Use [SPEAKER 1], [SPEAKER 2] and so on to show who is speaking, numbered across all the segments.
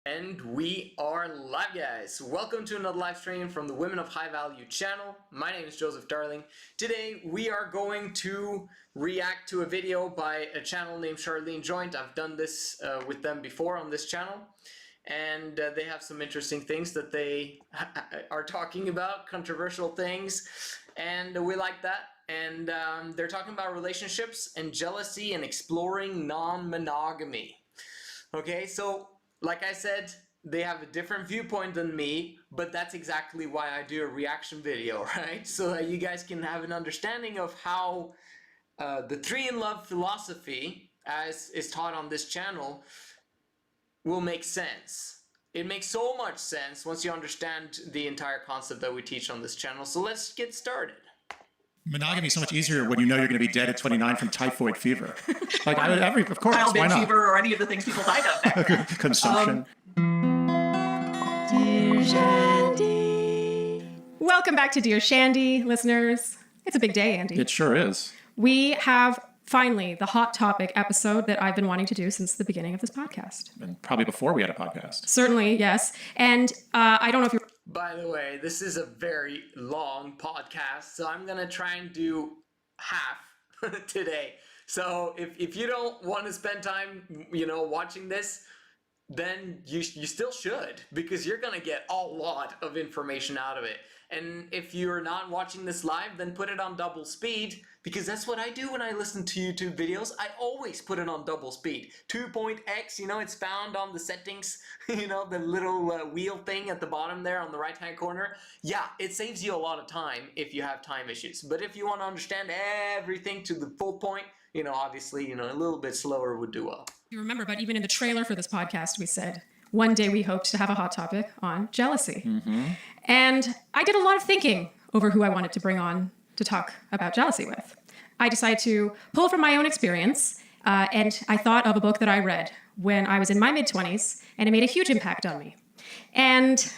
[SPEAKER 1] And we are live, guys. Welcome to another live stream from the Women of High Value channel. My name is Joseph Darling. Today we are going to react to a video by a channel named Sharleen Joynts. I've done this with them before on this channel, and they have some interesting things that they are talking about, controversial things, and we like that. And they're talking about relationships and jealousy and exploring non-monogamy. Okay, so like I said, they have a different viewpoint than me, but that's exactly why I do a reaction video, right? So that you guys can have an understanding of how the 3 in Love philosophy, as is taught on this channel, will make sense. It makes so much sense once you understand the entire concept that we teach on this channel. So let's get started.
[SPEAKER 2] Monogamy is so much easier when you know you're going to be dead at 29 from typhoid fever. Like of course,
[SPEAKER 3] childbed
[SPEAKER 2] why not?
[SPEAKER 3] fever or any of the things people died of back then.
[SPEAKER 2] Consumption.
[SPEAKER 4] Dear Shandy. Welcome back to Dear Shandy, listeners. It's a big day, Andy.
[SPEAKER 2] It sure is.
[SPEAKER 4] We have finally the hot topic episode that I've been wanting to do since the beginning of this podcast.
[SPEAKER 2] And probably before we had a podcast.
[SPEAKER 4] Certainly, yes. And I don't know if you're...
[SPEAKER 1] By the way, this is a very long podcast, so I'm going to try and do half today. So if you don't want to spend time, watching this, then you still should, because you're going to get a lot of information out of it. And if you're not watching this live, then put it on double speed, because that's what I do when I listen to YouTube videos. I always put it on double speed. 2.x, it's found on the settings, the little wheel thing at the bottom there on the right-hand corner. Yeah, it saves you a lot of time if you have time issues. But if you want to understand everything to the full point, obviously, a little bit slower would do well.
[SPEAKER 4] You remember, but even in the trailer for this podcast, we said one day we hoped to have a hot topic on jealousy. Mm-hmm. And I did a lot of thinking over who I wanted to bring on to talk about jealousy with. I decided to pull from my own experience, and I thought of a book that I read when I was in my mid-20s, and it made a huge impact on me. And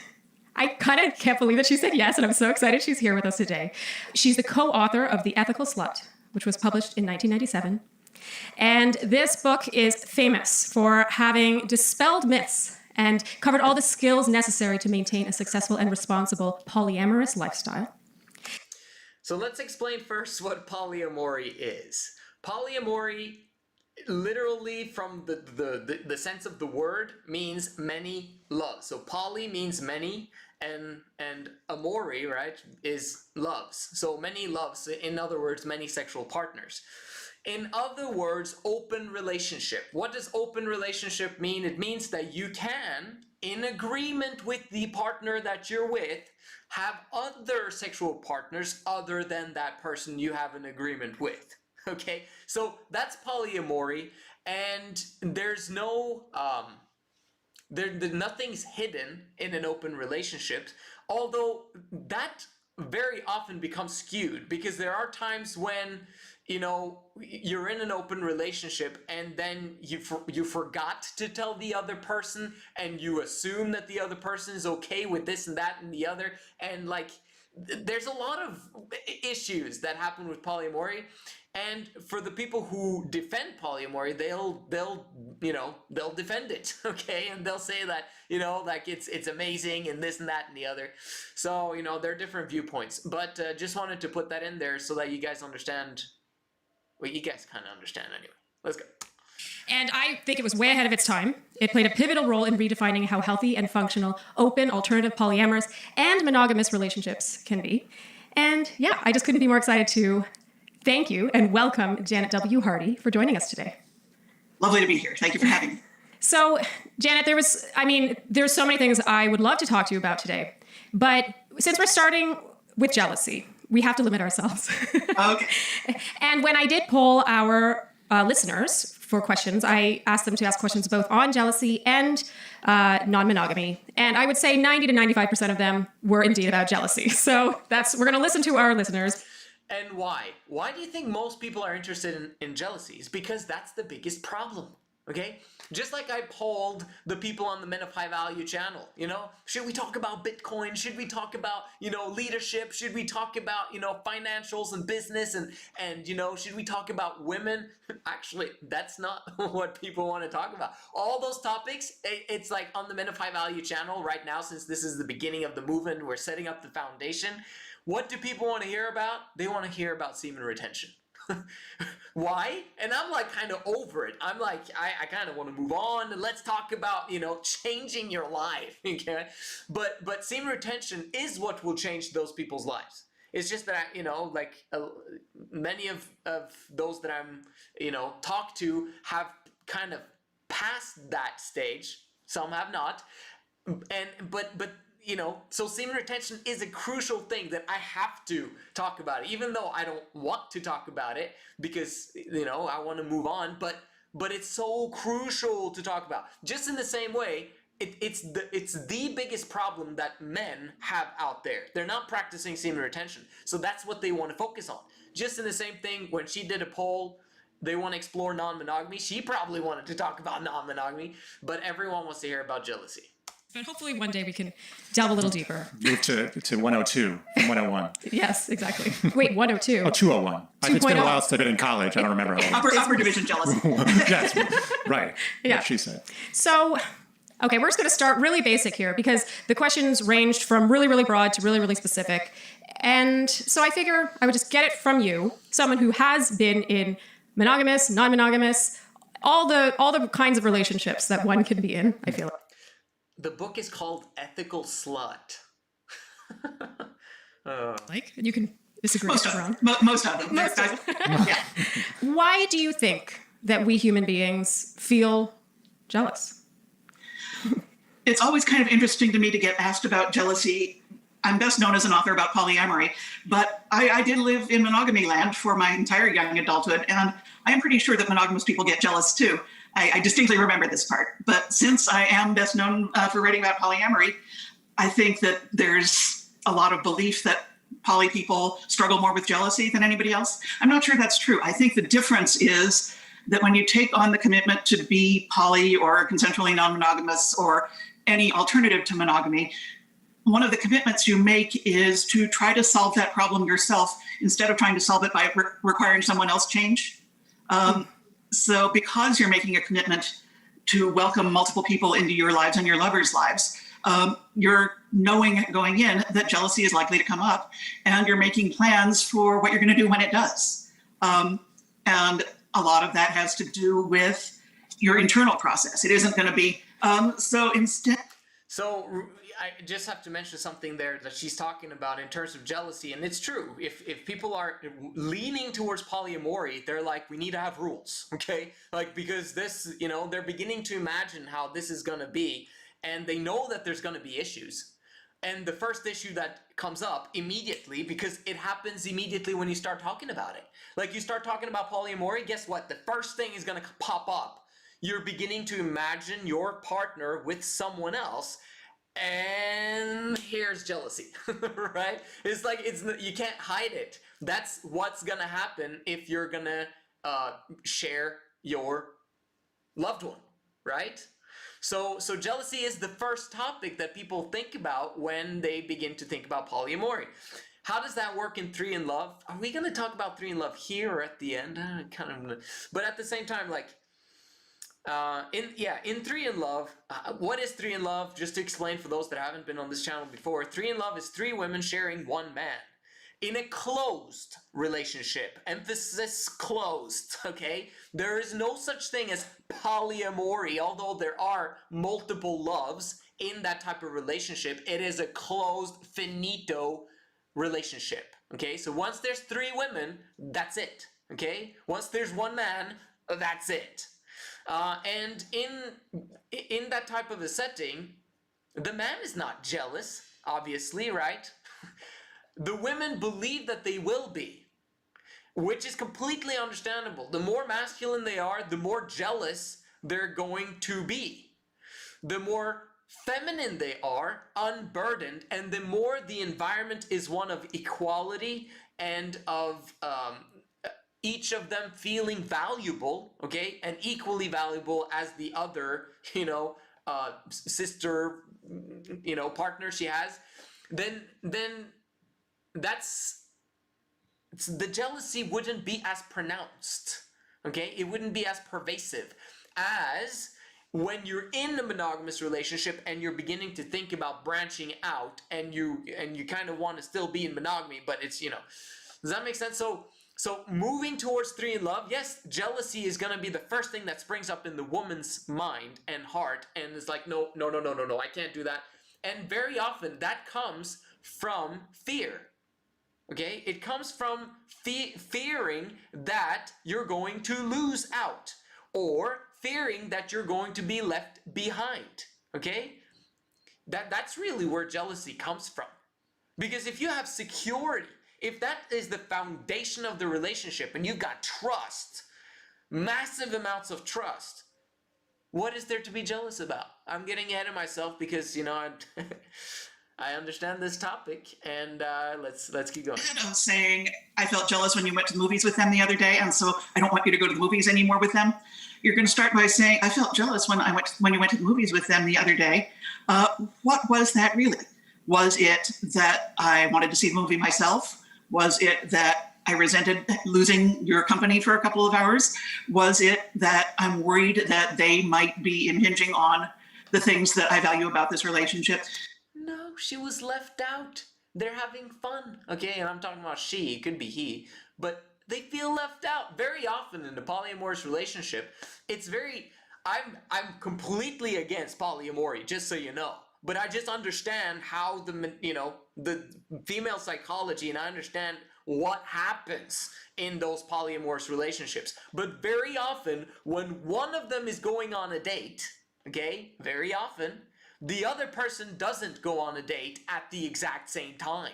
[SPEAKER 4] I kind of can't believe that she said yes, and I'm so excited she's here with us today. She's the co-author of The Ethical Slut, which was published in 1997. And this book is famous for having dispelled myths and covered all the skills necessary to maintain a successful and responsible polyamorous lifestyle.
[SPEAKER 1] So let's explain first what polyamory is. Polyamory, literally from the sense of the word, means many loves. So poly means many, and amory, right, is loves. So many loves, in other words, many sexual partners. In other words, open relationship. What does open relationship mean? It means that you can, in agreement with the partner that you're with, have other sexual partners other than that person you have an agreement with. Okay, so that's polyamory, and there's no nothing's hidden in an open relationship, although that very often becomes skewed, because there are times when you're in an open relationship and then you forgot to tell the other person, and you assume that the other person is okay with this and that and the other, and there's a lot of issues that happen with polyamory. And for the people who defend polyamory, they'll defend it, okay? And they'll say that, it's amazing and this and that and the other. So, there are different viewpoints. But just wanted to put that in there so that you guys understand. Well, you guys kind of understand anyway. Let's go.
[SPEAKER 4] And I think it was way ahead of its time. It played a pivotal role in redefining how healthy and functional open, alternative, polyamorous, and monogamous relationships can be. And yeah, I just couldn't be more excited to thank you and welcome Janet W. Hardy for joining us today.
[SPEAKER 3] Lovely to be here. Thank you for having me.
[SPEAKER 4] So, Janet, there's so many things I would love to talk to you about today. But since we're starting with jealousy, we have to limit ourselves.
[SPEAKER 3] Okay.
[SPEAKER 4] And when I did poll our listeners for questions, I asked them to ask questions both on jealousy and non-monogamy. And I would say 90 to 95% of them were indeed about jealousy. So we're going to listen to our listeners.
[SPEAKER 1] And why? Why do you think most people are interested in jealousy? It's because that's the biggest problem, okay? Just like I polled the people on the Men of High Value channel, you know, should we talk about Bitcoin? Should we talk about, you know, leadership? Should we talk about, you know, financials and business and you know, should we talk about women? Actually, that's not what people want to talk about. All those topics, it's like on the Men of High Value channel right now, since this is the beginning of the movement, we're setting up the foundation. What do people want to hear about? They want to hear about semen retention. Why? And I'm like kind of over it. I'm like, I kind of want to move on and let's talk about, you know, changing your life. Okay? But semen retention is what will change those people's lives. It's just that, you know, like many of those that I'm, you know, talk to have kind of passed that stage. Some have not. But you know, so semen retention is a crucial thing that I have to talk about, even though I don't want to talk about it because, you know, I want to move on, but it's so crucial to talk about. Just in the same way, it's the biggest problem that men have out there. They're not practicing semen retention. So that's what they want to focus on. Just in the same thing, when she did a poll, they want to explore non-monogamy. She probably wanted to talk about non-monogamy, but everyone wants to hear about jealousy.
[SPEAKER 4] But hopefully one day we can delve a little deeper.
[SPEAKER 2] Move to 102 from 101.
[SPEAKER 4] Yes, exactly. Wait, 102.
[SPEAKER 2] Oh, 201. It's been a while since I've been in college. I don't remember how long.
[SPEAKER 3] Upper division jealousy.
[SPEAKER 2] Yes, right.
[SPEAKER 4] Yeah.
[SPEAKER 2] What she said.
[SPEAKER 4] So, okay, we're just going to start really basic here because the questions ranged from really, really broad to really, really specific. And so I figure I would just get it from you, someone who has been in monogamous, non-monogamous, all the kinds of relationships that one can be in, I feel like.
[SPEAKER 1] The book is called Ethical Slut.
[SPEAKER 4] Like, you can disagree.
[SPEAKER 3] Most of them. Yeah.
[SPEAKER 4] Why do you think that we human beings feel jealous?
[SPEAKER 3] It's always kind of interesting to me to get asked about jealousy. I'm best known as an author about polyamory, but I did live in monogamy land for my entire young adulthood, and I am pretty sure that monogamous people get jealous too. I distinctly remember this part. But since I am best known for writing about polyamory, I think that there's a lot of belief that poly people struggle more with jealousy than anybody else. I'm not sure that's true. I think the difference is that when you take on the commitment to be poly or consensually non-monogamous or any alternative to monogamy, one of the commitments you make is to try to solve that problem yourself instead of trying to solve it by requiring someone else change. So because you're making a commitment to welcome multiple people into your lives and your lovers' lives, you're knowing going in that jealousy is likely to come up, and you're making plans for what you're going to do when it does. And a lot of that has to do with your internal process. It isn't going to be, so instead...
[SPEAKER 1] So I just have to mention something there that she's talking about in terms of jealousy, and it's true. If people are leaning towards polyamory, they're like, we need to have rules, okay? Like, because this, you know, they're beginning to imagine how this is going to be, and they know that there's going to be issues. And the first issue that comes up immediately, because it happens immediately when you start talking about it. Like, you start talking about polyamory, guess what? The first thing is going to pop up. You're beginning to imagine your partner with someone else, and here's jealousy, right? It's like, you can't hide it. That's what's gonna happen if you're gonna share your loved one, right? So jealousy is the first topic that people think about when they begin to think about polyamory. How does that work in 3 in Love? Are we gonna talk about 3 in Love here or at the end? But at the same time, like, in 3 in Love, what is 3 in Love? Just to explain for those that haven't been on this channel before, 3 in Love is 3 women sharing 1 man in a closed relationship. Emphasis closed, okay? There is no such thing as polyamory, although there are multiple loves in that type of relationship. It is a closed, finito relationship, okay? So once there's 3 women, that's it, okay? Once there's 1 man, that's it. And in that type of a setting, the man is not jealous, obviously, right? The women believe that they will be, which is completely understandable. The more masculine they are, the more jealous they're going to be. The more feminine they are, unburdened, and the more the environment is one of equality and of each of them feeling valuable, okay, and equally valuable as the other, sister, partner she has, then that's the jealousy wouldn't be as pronounced, okay? It wouldn't be as pervasive as when you're in a monogamous relationship and you're beginning to think about branching out, and you kind of want to still be in monogamy, but it's, does that make sense? So moving towards 3 in love, yes, jealousy is going to be the first thing that springs up in the woman's mind and heart, and it's like, no, I can't do that. And very often that comes from fear. Okay, it comes from fearing that you're going to lose out, or fearing that you're going to be left behind. Okay, that's really where jealousy comes from. Because if you have security, if that is the foundation of the relationship, and you've got trust, massive amounts of trust, what is there to be jealous about? I'm getting ahead of myself because I understand this topic, and let's keep going.
[SPEAKER 3] I was saying I felt jealous when you went to the movies with them the other day, and so I don't want you to go to the movies anymore with them. You're going to start by saying I felt jealous when you went to the movies with them the other day. What was that really? Was it that I wanted to see the movie myself? Was it that I resented losing your company for a couple of hours? Was it that I'm worried that they might be impinging on the things that I value about this relationship?
[SPEAKER 1] No, she was left out. They're having fun. Okay, and I'm talking about she, it could be he, but they feel left out. Very often in a polyamorous relationship, it's very, I'm completely against polyamory, just so you know. But I just understand how the female psychology, and I understand what happens in those polyamorous relationships. But very often, when one of them is going on a date, okay, very often, the other person doesn't go on a date at the exact same time,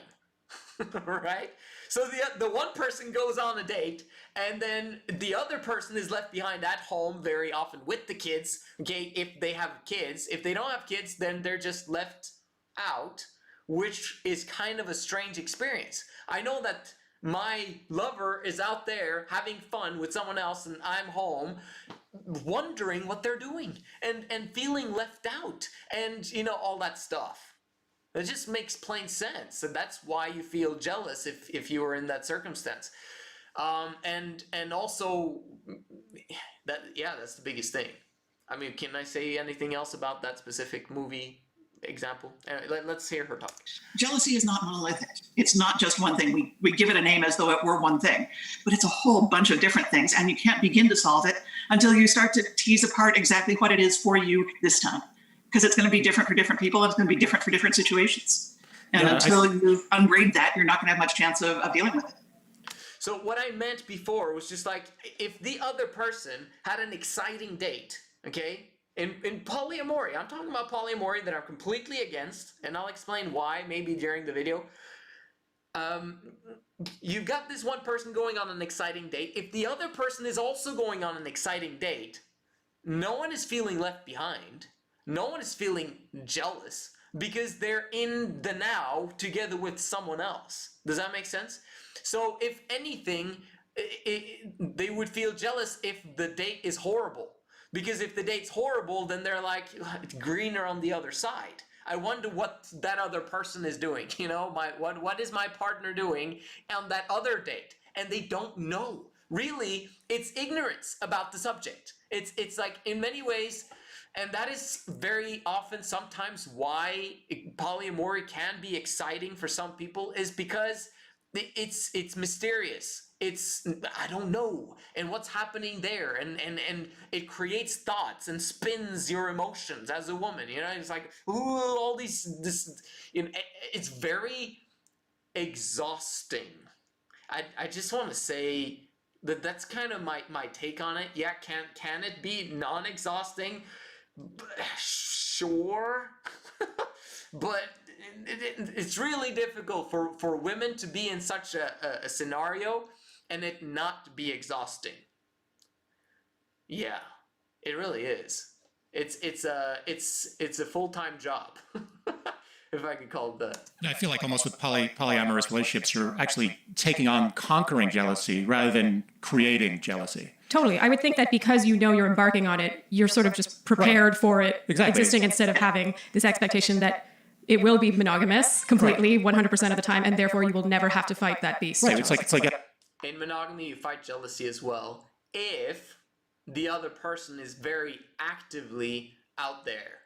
[SPEAKER 1] right? So the one person goes on a date, and then the other person is left behind at home, very often with the kids, okay, if they have kids. If they don't have kids, then they're just left out, which is kind of a strange experience. I know that my lover is out there having fun with someone else, and I'm home wondering what they're doing and feeling left out, and all that stuff. It just makes plain sense, and that's why you feel jealous if you were in that circumstance. And also that's the biggest thing. I mean, can I say anything else about that specific movie example? Let's hear her talk.
[SPEAKER 3] Jealousy is not monolithic. It's not just one thing. We give it a name as though it were one thing, but it's a whole bunch of different things, and you can't begin to solve it until you start to tease apart exactly what it is for you this time, because it's going to be different for different people, and it's going to be different for different situations. And until you unbraid that, you're not going to have much chance of dealing with it.
[SPEAKER 1] So what I meant before was just like, if the other person had an exciting date, okay? In polyamory, I'm talking about polyamory that I'm completely against, and I'll explain why maybe during the video. You've got this one person going on an exciting date. If the other person is also going on an exciting date, no one is feeling left behind. No one is feeling jealous because they're in the now together with someone else. Does that make sense? So if anything, they would feel jealous if the date is horrible. Because if the date's horrible, then they're like, it's greener on the other side. I wonder what that other person is doing. What is my partner doing on that other date? And they don't know. Really, it's ignorance about the subject. It's like, in many ways, and that is very often sometimes why polyamory can be exciting for some people, is because it's mysterious. I don't know, and what's happening there, and it creates thoughts and spins your emotions as a woman. It's like, ooh, all this. It's very exhausting. I just want to say that that's kind of my take on it. Yeah, can it be non-exhausting? Sure. But it's really difficult for women to be in such a scenario and it not be exhausting. Yeah, it really is. It's a full-time job. if I could call it that.
[SPEAKER 2] I feel like almost with polyamorous relationships, you're actually taking on conquering jealousy rather than creating jealousy.
[SPEAKER 4] Totally. I would think that because you know you're embarking on it, you're sort of just prepared for it existing instead of having this expectation that it will be monogamous completely 100% of the time, and therefore you will never have to fight that beast.
[SPEAKER 2] Right. It's like
[SPEAKER 1] in monogamy, you fight jealousy as well if the other person is very actively out there.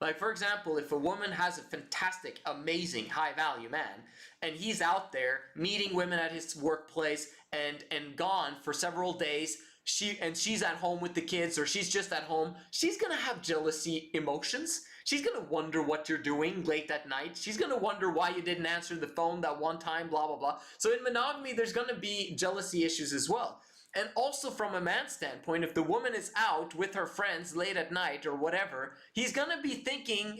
[SPEAKER 1] Like, for example, if a woman has a fantastic, amazing, high-value man, and he's out there meeting women at his workplace and gone for several days, she's at home with the kids, or she's just at home, she's gonna have jealousy emotions. She's gonna wonder what you're doing late at night. She's gonna wonder why you didn't answer the phone that one time, blah, blah, blah. So in monogamy, there's gonna be jealousy issues as well. And also from a man's standpoint, if the woman is out with her friends late at night or whatever, he's gonna be thinking,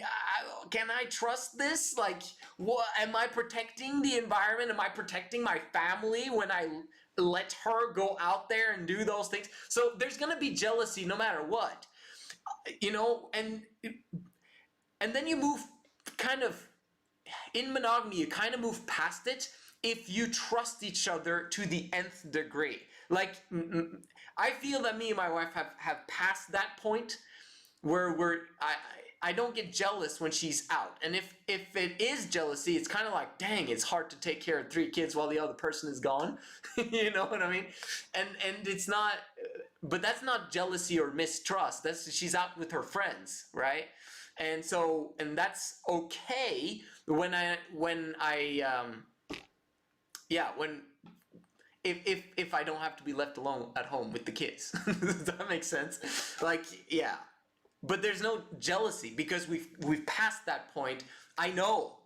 [SPEAKER 1] can I trust this? Like, what, am I protecting the environment? Am I protecting my family when I let her go out there and do those things? So there's gonna be jealousy no matter what, you know, and then you move kind of, in monogamy, you kind of move past it if you trust each other to the nth degree. Like, I feel that me and my wife have passed that point where I don't get jealous when she's out. And if it is jealousy, it's kind of like, dang, it's hard to take care of 3 kids while the other person is gone. You know what I mean? And it's not, but that's not jealousy or mistrust. That's, she's out with her friends, right? And so, and that's okay when if I don't have to be left alone at home with the kids. Does that make sense? Like, yeah. But there's no jealousy because we've passed that point. I know,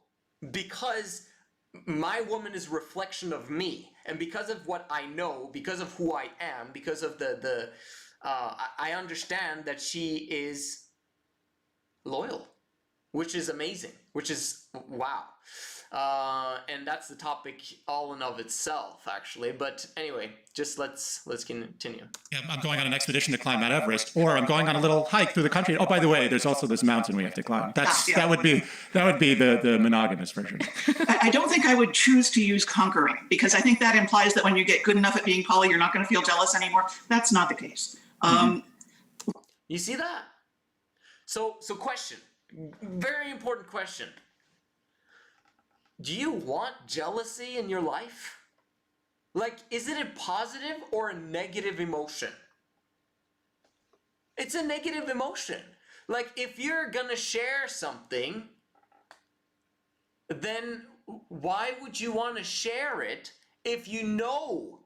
[SPEAKER 1] because my woman is a reflection of me, and because of what I know, because of who I am, because of I understand that she is loyal, which is amazing, which is wow. And that's the topic all in of itself, actually. But anyway, just let's continue.
[SPEAKER 2] Yeah, I'm going on an expedition to climb Mount Everest, or I'm going on a little hike through the country. Oh, by the way, there's also this mountain we have to climb. That would be the monogamous version.
[SPEAKER 3] I don't think I would choose to use conquering, because I think that implies that when you get good enough at being poly, you're not going to feel jealous anymore. That's not the case.
[SPEAKER 1] You see that? So question, very important question. Do you want jealousy in your life? Like, is it a positive or a negative emotion? It's a negative emotion. Like, if you're gonna share something, then why would you want to share it if you know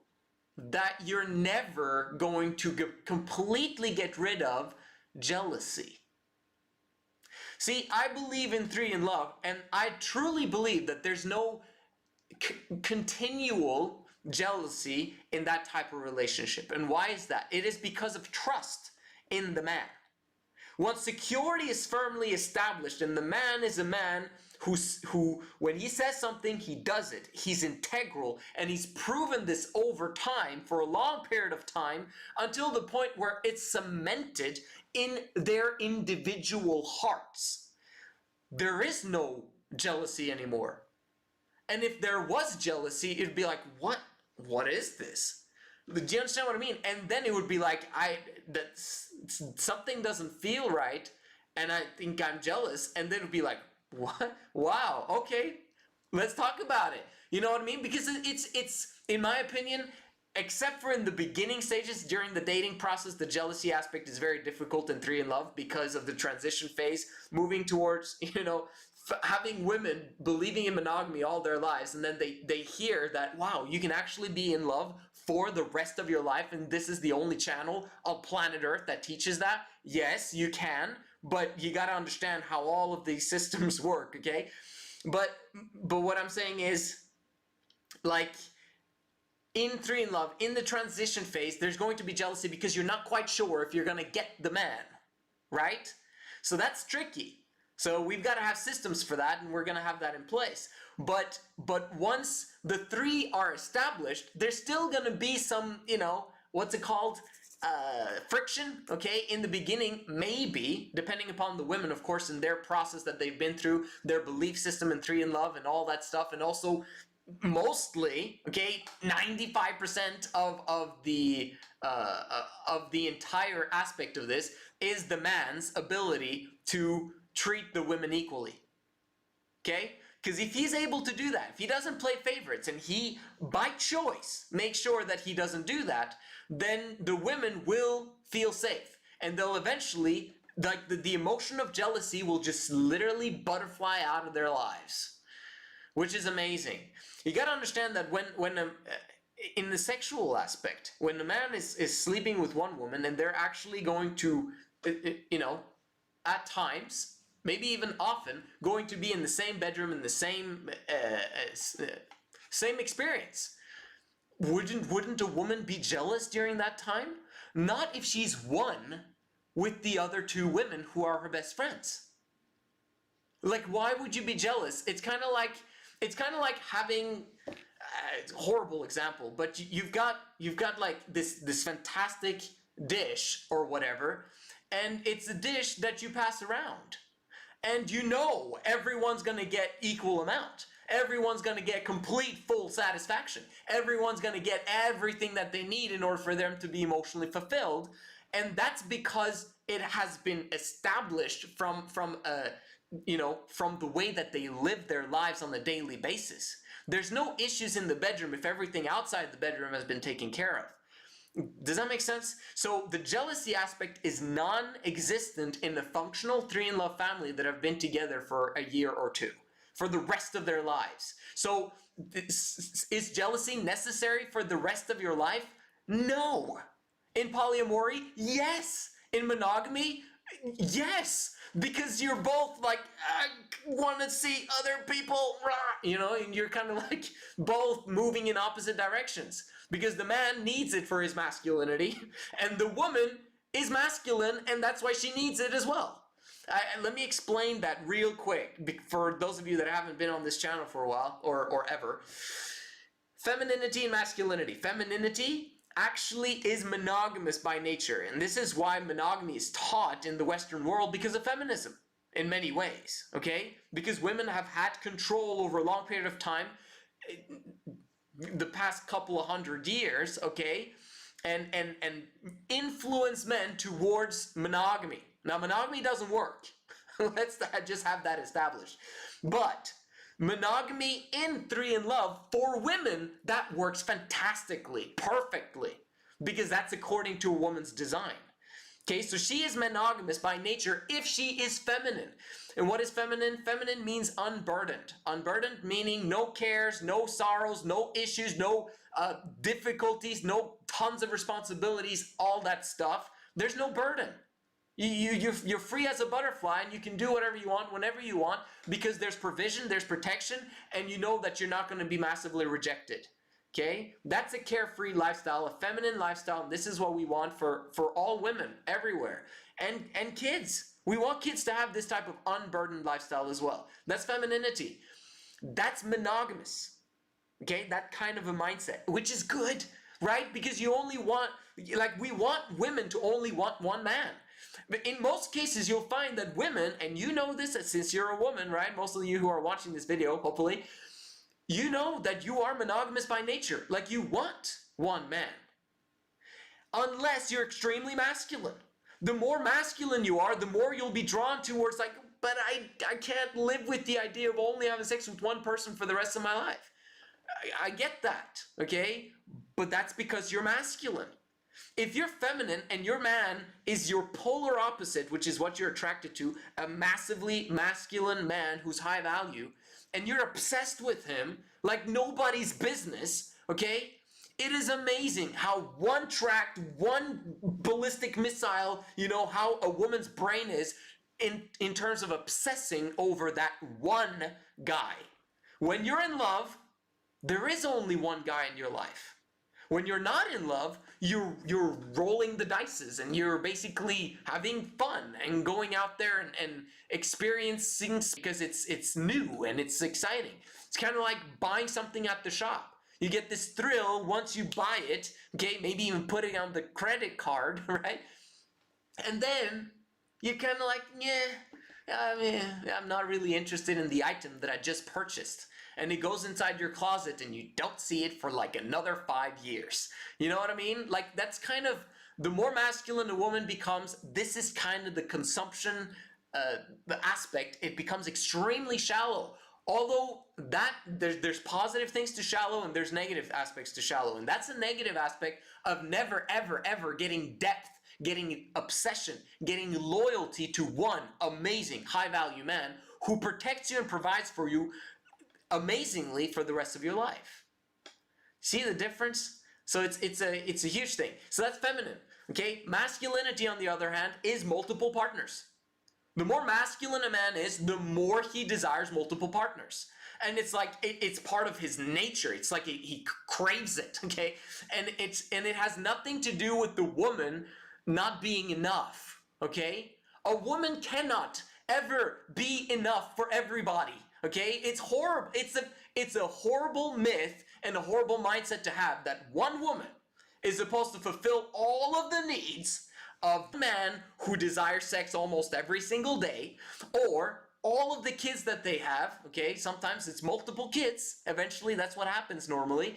[SPEAKER 1] that you're never going to completely get rid of jealousy? See, I believe in 3 in love, and I truly believe that there's no continual jealousy in that type of relationship. And why is that? It is because of trust in the man. Once security is firmly established, and the man is a man who when he says something, he does it. He's integral, and he's proven this over time, for a long period of time, until the point where it's cemented in their individual hearts. There is no jealousy anymore. And if there was jealousy, it'd be like, what is this? Do you understand what I mean? And then it would be like, something doesn't feel right, and I think I'm jealous. And then it would be like, what? Wow, okay, let's talk about it. You know what I mean? Because it's in my opinion, except for in the beginning stages during the dating process, the jealousy aspect is very difficult in 3 in love because of the transition phase, moving towards, you know, having women believing in monogamy all their lives, and then they hear that, wow, you can actually be in love for the rest of your life, and this is the only channel on planet Earth that teaches that. Yes, you can, but you got to understand how all of these systems work, okay? But what I'm saying is, like, in 3 in love, in the transition phase, there's going to be jealousy because you're not quite sure if you're going to get the man, right? So that's tricky. So we've got to have systems for that, and we're going to have that in place. But once the 3 are established, there's still going to be some, you know, what's it called? friction, okay, in the beginning, maybe, depending upon the women, of course, and their process that they've been through, their belief system in 3 in Love and all that stuff, and also mostly, okay, 95% of the entire aspect of this is the man's ability to treat the women equally, okay? Because if he's able to do that, if he doesn't play favorites and he, by choice, makes sure that he doesn't do that, then the women will feel safe. And they'll eventually, like the emotion of jealousy will just literally butterfly out of their lives. Which is amazing. You gotta understand that when in the sexual aspect, when a man is sleeping with one woman and they're actually going to, you know, at times, maybe even often, going to be in the same bedroom, in the same experience. Wouldn't a woman be jealous during that time? Not if she's one with the other 2 women who are her best friends. Like, why would you be jealous? It's kind of like having it's a horrible example, but you've got like this fantastic dish or whatever, and it's a dish that you pass around. And you know everyone's going to get equal amount. Everyone's going to get complete full satisfaction. Everyone's going to get everything that they need in order for them to be emotionally fulfilled. And that's because it has been established from the way that they live their lives on a daily basis. There's no issues in the bedroom if everything outside the bedroom has been taken care of. Does that make sense? So the jealousy aspect is non-existent in the functional 3 in Love family that have been together for a year or 2, for the rest of their lives. So is jealousy necessary for the rest of your life? No. In polyamory, yes. In monogamy, yes. Because you're both like, I want to see other people, you know, and you're kind of like both moving in opposite directions. Because the man needs it for his masculinity, and the woman is masculine, and that's why she needs it as well. Let me explain that real quick for those of you that haven't been on this channel for a while, or ever. Femininity and masculinity. Femininity actually is monogamous by nature, and this is why monogamy is taught in the Western world because of feminism, in many ways, okay? Because women have had control over a long period of time, the past couple of 100 years, okay, and influence men towards monogamy. Now, monogamy doesn't work. Let's just have that established. But monogamy in 3 in Love, for women, that works fantastically, perfectly, because that's according to a woman's design. Okay, so she is monogamous by nature if she is feminine. And what is feminine? Feminine means unburdened. Unburdened meaning no cares, no sorrows, no issues, no difficulties, no tons of responsibilities, all that stuff. There's no burden. You're free as a butterfly, and you can do whatever you want, whenever you want, because there's provision, there's protection, and you know that you're not going to be massively rejected. Okay? That's a carefree lifestyle, a feminine lifestyle, and this is what we want for all women everywhere. And kids. We want kids to have this type of unburdened lifestyle as well. That's femininity. That's monogamous. Okay? That kind of a mindset, which is good, right? Because you only want, like, we want women to only want one man. But in most cases, you'll find that women, and you know this since you're a woman, right? Most of you who are watching this video, hopefully, you know that you are monogamous by nature. Like, you want one man. Unless you're extremely masculine. The more masculine you are, the more you'll be drawn towards, like, but I can't live with the idea of only having sex with one person for the rest of my life. I get that, okay? But that's because you're masculine. If you're feminine and your man is your polar opposite, which is what you're attracted to, a massively masculine man who's high value, and you're obsessed with him like nobody's business, okay? It is amazing how one ballistic missile, you know, how a woman's brain is in terms of obsessing over that one guy. When you're in love, there is only one guy in your life. When you're not in love, you're rolling the dices and you're basically having fun and going out there and experiencing because it's new and it's exciting. It's kind of like buying something at the shop. You get this thrill once you buy it, okay? Maybe even put it on the credit card, right? And then you're kind of like, yeah, I mean, I'm not really interested in the item that I just purchased. And it goes inside your closet and you don't see it for like another 5 years. You know what I mean? Like, that's kind of, the more masculine a woman becomes, this is kind of the consumption the aspect. It becomes extremely shallow. Although that there's positive things to shallow and there's negative aspects to shallow. And that's a negative aspect of never, ever, ever getting depth, getting obsession, getting loyalty to one amazing high-value man who protects you and provides for you amazingly for the rest of your life. See the difference? So it's a huge thing. So that's feminine, okay? Masculinity, on the other hand, is multiple partners. The more masculine a man is, the more he desires multiple partners. And it's like, it's part of his nature. It's like he craves it, okay? And it has nothing to do with the woman not being enough, okay? A woman cannot ever be enough for everybody, okay? It's horrible. It's a horrible myth and a horrible mindset to have that one woman is supposed to fulfill all of the needs of a man who desires sex almost every single day, or all of the kids that they have, okay? Sometimes it's multiple kids. Eventually, that's what happens normally.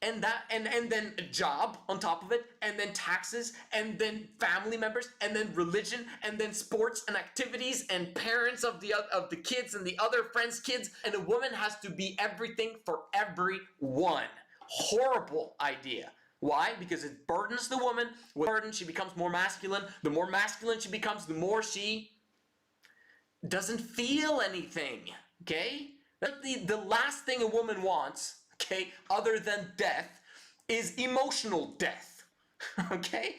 [SPEAKER 1] And then a job on top of it, and then taxes, and then family members, and then religion, and then sports and activities, and parents of the kids and the other friends' kids. And a woman has to be everything for everyone. Horrible idea. Why? Because it burdens the woman. With burden, she becomes more masculine. The more masculine she becomes, the more she doesn't feel anything. Okay? The last thing a woman wants, okay, other than death, is emotional death. Okay?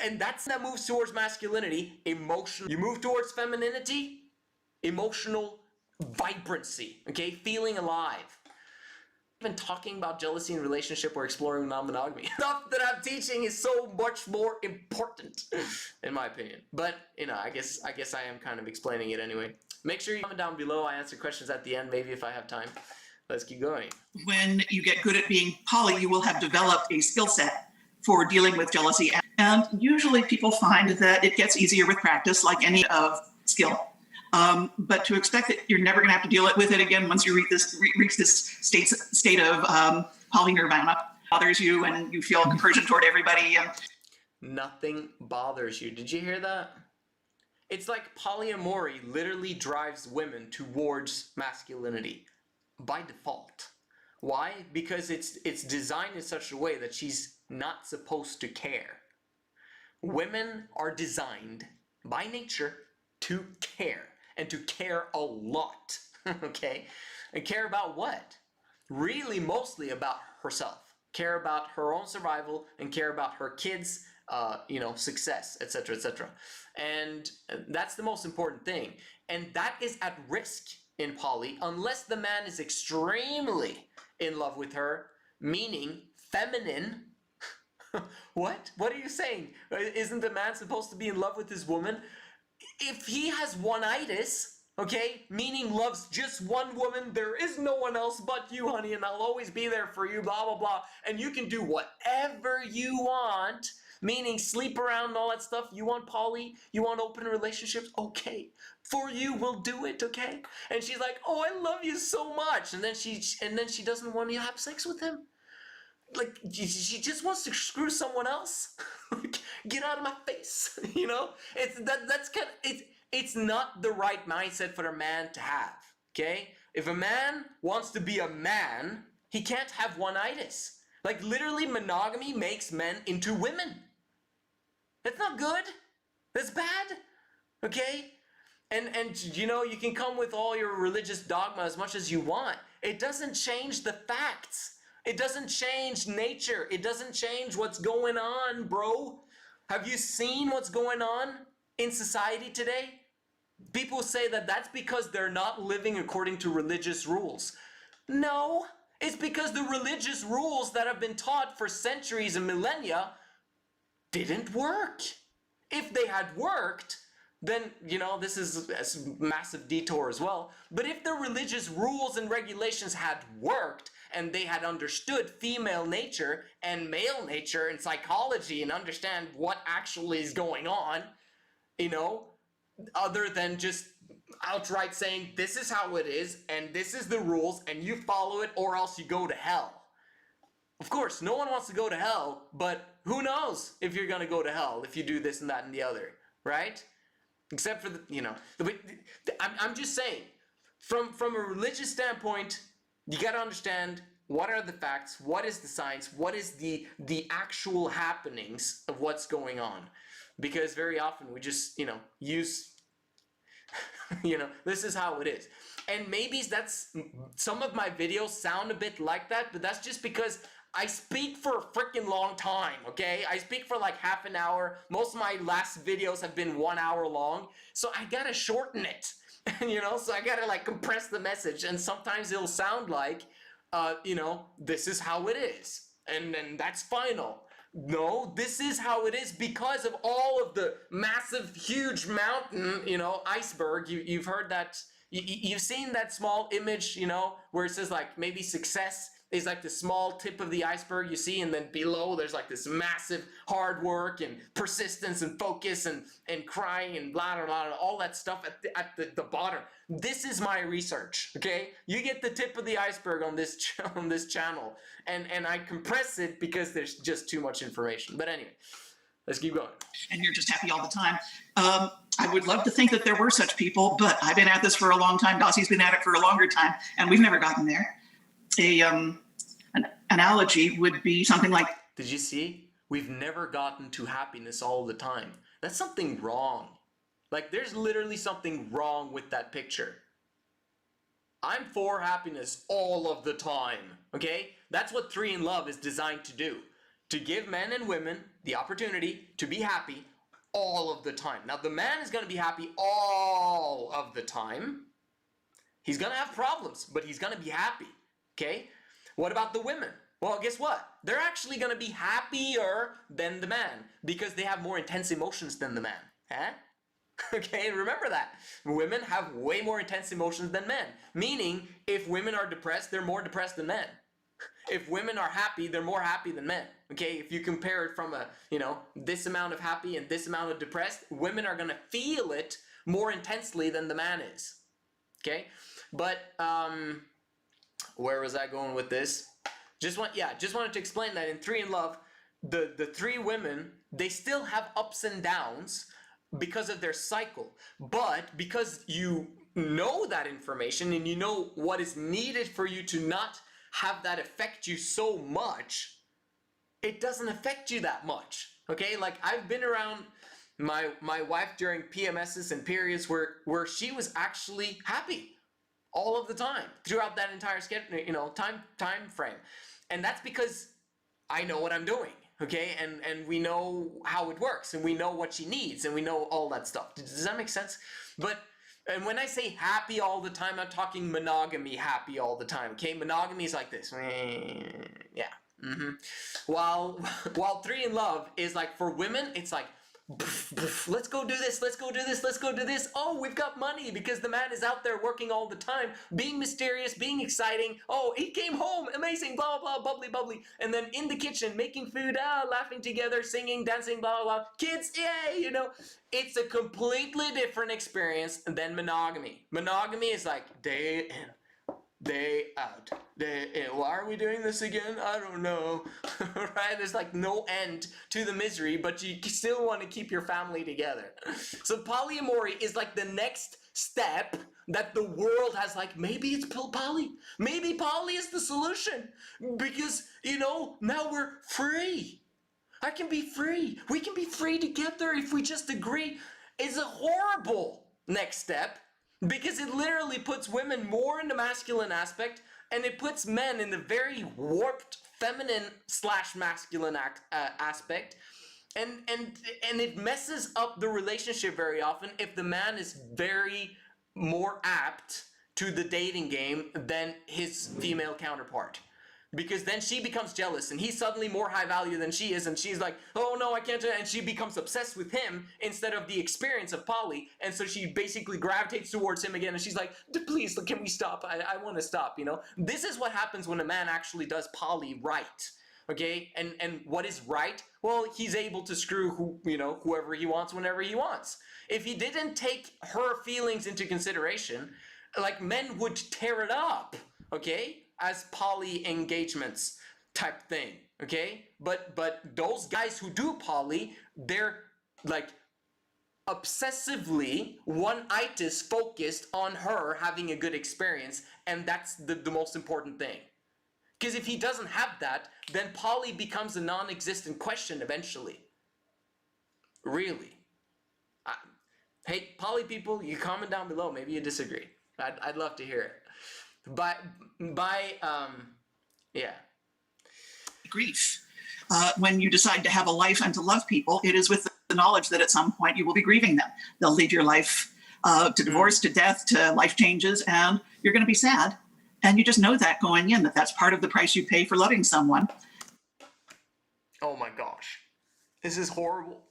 [SPEAKER 1] And that moves towards masculinity, emotional. You move towards femininity, emotional vibrancy. Okay? Feeling alive. Even talking about jealousy in relationship or exploring non-monogamy. Stuff that I'm teaching is so much more important, in my opinion. But, you know, I guess I am kind of explaining it anyway. Make sure you comment down below. I answer questions at the end, maybe if I have time. Let's keep going.
[SPEAKER 3] When you get good at being poly, you will have developed a skill set for dealing with jealousy. And usually people find that it gets easier with practice, like any of skill. But to expect that you're never going to have to deal with it again once you reach this state of polynirvana bothers you and you feel compersion toward everybody.
[SPEAKER 1] Nothing bothers you. Did you hear that? It's like polyamory literally drives women towards masculinity by default. Why? Because it's designed in such a way that she's not supposed to care. Women are designed by nature to care. And to care a lot, okay? And care about what? Really mostly about herself. Care about her own survival and care about her kids' success, etc., etc. And that's the most important thing. And that is at risk in poly unless the man is extremely in love with her, meaning feminine. What? What are you saying? Isn't the man supposed to be in love with his woman? If he has one-itis, okay, meaning loves just one woman, there is no one else but you, honey, and I'll always be there for you, blah, blah, blah, and you can do whatever you want, meaning sleep around and all that stuff. You want poly, you want open relationships, okay, for you, we'll do it, okay? And she's like, oh, I love you so much, and then she doesn't want to have sex with him. Like, she just wants to screw someone else. Get out of my face, you know? It's not the right mindset for a man to have, okay? If a man wants to be a man, he can't have one-itis. Like, literally, monogamy makes men into women. That's not good. That's bad, okay? And you know, you can come with all your religious dogma as much as you want. It doesn't change the facts. It doesn't change nature. It doesn't change what's going on, bro. Have you seen what's going on in society today? People say that that's because they're not living according to religious rules. No, it's because the religious rules that have been taught for centuries and millennia didn't work. If they had worked, then, you know, this is a massive detour as well. But if the religious rules and regulations had worked, and they had understood female nature and male nature and psychology and understand what actually is going on, you know, other than just outright saying this is how it is and this is the rules and you follow it or else you go to hell. Of course, no one wants to go to hell, but who knows if you're going to go to hell if you do this and that and the other, right? Except for the, you know, I'm just saying, from a religious standpoint, you got to understand what are the facts, what is the science, what is the actual happenings of what's going on. Because very often we just, you know, use, you know, this is how it is. And maybe that's, some of my videos sound a bit like that, but that's just because I speak for a freaking long time, okay? I speak for like half an hour. Most of my last videos have been 1 hour long, so I gotta shorten it, you know? So I gotta like compress the message, and sometimes it'll sound like, you know, this is how it is, and that's final. No, this is how it is because of all of the massive, huge mountain, you know, iceberg. You've heard that, you've seen that small image, you know, where it says like maybe success is like the small tip of the iceberg you see, and then below there's like this massive hard work and persistence and focus and crying and blah, blah, blah, all that stuff at the bottom. This is my research, okay? You get the tip of the iceberg on this channel, and I compress it because there's just too much information. But anyway, let's keep going.
[SPEAKER 3] And you're just happy all the time. I would love to think that there were such people, but I've been at this for a long time. Dossie's been at it for a longer time, and we've never gotten there. An analogy would be something like,
[SPEAKER 1] did you see? We've never gotten to happiness all the time. That's something wrong. Like, there's literally something wrong with that picture. I'm for happiness all of the time, okay? That's what 3 in Love is designed to do. To give men and women the opportunity to be happy all of the time. Now, the man is going to be happy all of the time. He's going to have problems, but he's going to be happy, okay? What about the women? Well, guess what? They're actually going to be happier than the man because they have more intense emotions than the man. Huh? Okay, remember that. Women have way more intense emotions than men. Meaning, if women are depressed, they're more depressed than men. If women are happy, they're more happy than men. Okay, if you compare it from a, you know, this amount of happy and this amount of depressed, women are going to feel it more intensely than the man is. Okay, but, where was I going with this? Just wanted to explain that in 3 in Love, the 3 women, they still have ups and downs because of their cycle. But because you know that information and you know what is needed for you to not have that affect you so much, it doesn't affect you that much. Okay, like I've been around my wife during PMSs and periods where she was actually happy all of the time throughout that entire schedule, you know, time frame. And that's because I know what I'm doing, okay? And we know how it works, and we know what she needs, and we know all that stuff. Does that make sense? And when I say happy all the time, I'm talking monogamy happy all the time, okay? Monogamy is like this. Yeah. Mm-hmm. While 3 in Love is like, for women, it's like, let's go do this, let's go do this, let's go do this. Oh, we've got money because the man is out there working all the time, being mysterious, being exciting. Oh, he came home, amazing, blah, blah, blah, bubbly, bubbly. And then in the kitchen, making food, laughing together, singing, dancing, blah, blah, blah. Kids, yay, you know. It's a completely different experience than monogamy. Monogamy is like day in, day out, day in. Why are we doing this again? I don't know. Right? There's like no end to the misery, but you still want to keep your family together. So polyamory is like the next step that the world has, like, maybe it's poly. Maybe poly is the solution because, you know, now we're free. I can be free. We can be free together if we just agree. It's a horrible next step, because it literally puts women more in the masculine aspect, and it puts men in the very warped feminine / masculine aspect, and it messes up the relationship very often if the man is very more apt to the dating game than his female counterpart. Because then she becomes jealous and he's suddenly more high value than she is, and she's like, oh no, I can't do it, and she becomes obsessed with him instead of the experience of poly, and so she basically gravitates towards him again, and she's like, please, can we stop? I want to stop, you know? This is what happens when a man actually does poly right. Okay, and what is right? Well, he's able to screw whoever he wants whenever he wants. If he didn't take her feelings into consideration, like, men would tear it up, okay, as poly engagements type thing, okay? But those guys who do poly, they're like obsessively one-itis focused on her having a good experience, and that's the most important thing. Because if he doesn't have that, then poly becomes a non-existent question eventually. Really. Hey, poly people, you comment down below. Maybe you disagree. I'd love to hear it. Yeah.
[SPEAKER 3] Grief. When you decide to have a life and to love people, it is with the knowledge that at some point you will be grieving them. They'll lead your life to divorce, to death, to life changes, and you're going to be sad. And you just know that going in, that that's part of the price you pay for loving someone.
[SPEAKER 1] Oh my gosh. This is horrible.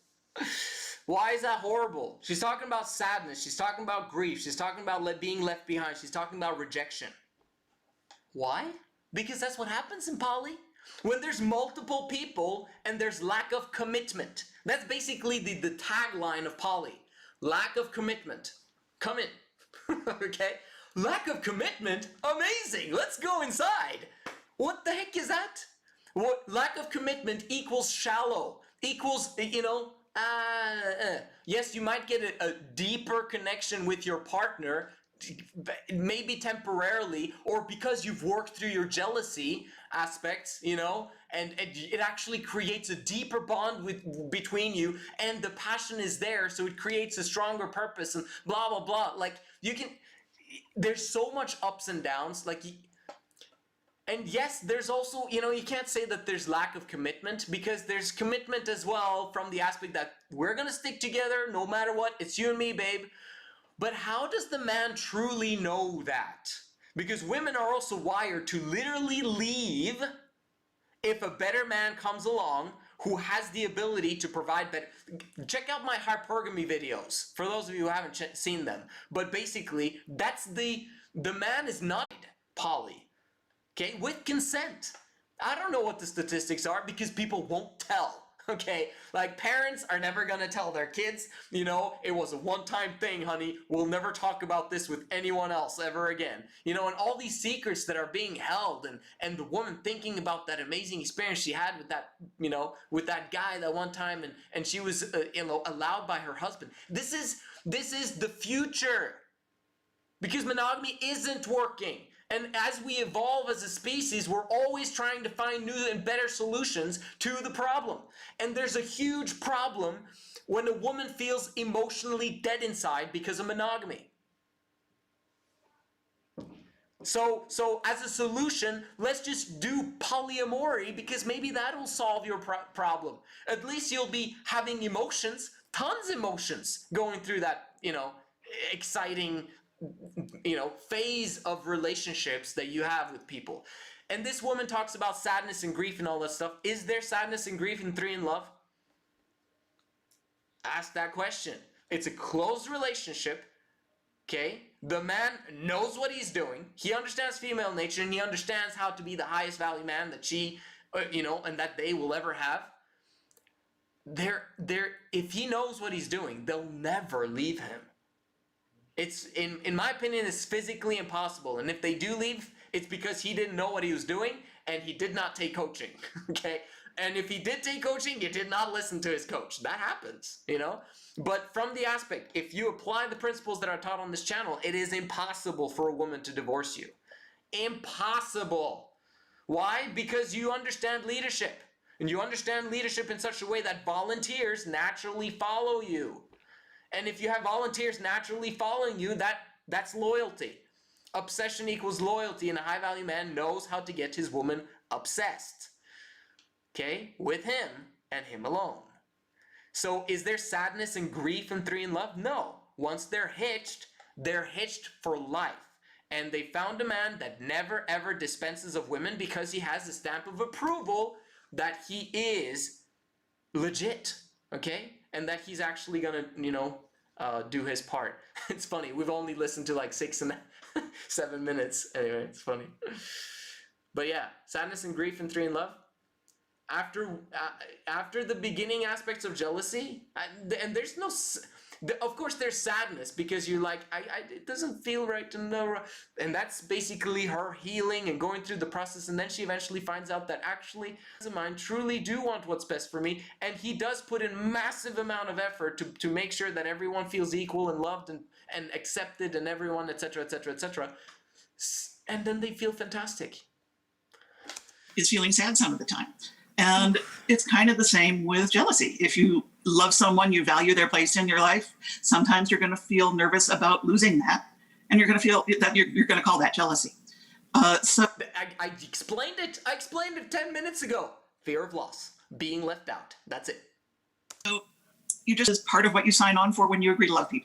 [SPEAKER 1] Why is that horrible? She's talking about sadness. She's talking about grief. She's talking about being left behind. She's talking about rejection. Why? Because that's what happens in poly. When there's multiple people and there's lack of commitment. That's basically the tagline of poly. Lack of commitment. Come in. Okay? Lack of commitment? Amazing! Let's go inside! What the heck is that? What lack of commitment equals shallow. Equals, yes, you might get a deeper connection with your partner, maybe temporarily, or because you've worked through your jealousy aspects, and it actually creates a deeper bond between you, and the passion is there, so it creates a stronger purpose, and blah, blah, blah. Like, there's so much ups and downs, and yes, there's also, you can't say that there's lack of commitment, because there's commitment as well from the aspect that we're gonna stick together no matter what, it's you and me, babe. But how does the man truly know that? Because women are also wired to literally leave if a better man comes along who has the ability to provide better. Check out my hypergamy videos, for those of you who haven't seen them. But basically, that's the man is not poly. Okay, with consent. I don't know what the statistics are because people won't tell. Okay, like, parents are never gonna tell their kids, it was a one-time thing, honey. We'll never talk about this with anyone else ever again. And all these secrets that are being held, and the woman thinking about that amazing experience she had with that, with that guy that one time, and she was, allowed by her husband. This is the future. Because monogamy isn't working. And as we evolve as a species, we're always trying to find new and better solutions to the problem. And there's a huge problem when a woman feels emotionally dead inside because of monogamy. So as a solution, let's just do polyamory, because maybe that'll solve your problem. At least you'll be having emotions, tons of emotions, going through that, exciting phase of relationships that you have with people. And this woman talks about sadness and grief and all that stuff. Is there sadness and grief in 3 in Love? Ask that question. It's a closed relationship, okay? The man knows what he's doing. He understands female nature, and he understands how to be the highest value man that she, and that they will ever have. If he knows what he's doing, they'll never leave him. It's, in my opinion, it's physically impossible. And if they do leave, it's because he didn't know what he was doing and he did not take coaching, okay? And if he did take coaching, he did not listen to his coach. That happens, But from the aspect, if you apply the principles that are taught on this channel, it is impossible for a woman to divorce you. Impossible. Why? Because you understand leadership. And you understand leadership in such a way that volunteers naturally follow you. And if you have volunteers naturally following you, that's loyalty. Obsession equals loyalty, and a high-value man knows how to get his woman obsessed. Okay? With him and him alone. So is there sadness and grief in 3 in Love? No. Once they're hitched for life. and they found a man that never ever dispenses of women because he has a stamp of approval that he is legit, okay? And that he's actually gonna, do his part. It's funny, we've only listened to like 6 and 7 minutes. Anyway, it's funny. But yeah, sadness and grief and 3 in love. After the beginning aspects of jealousy, and there's no, of course there's sadness because you're like, it doesn't feel right to know, and that's basically her healing and going through the process, and then she eventually finds out that actually, mine truly do want what's best for me, and he does put in massive amount of effort to make sure that everyone feels equal and loved and accepted and everyone, etc., etc., etc., and then they feel fantastic.
[SPEAKER 3] Is feeling sad some of the time. And it's kind of the same with jealousy. If you love someone, you value their place in your life, sometimes you're going to feel nervous about losing that. And you're going to feel that you're going to call that jealousy.
[SPEAKER 1] I explained it. I explained it 10 minutes ago. Fear of loss. Being left out. That's it.
[SPEAKER 3] So you just, as part of what you sign on for when you agree to love people.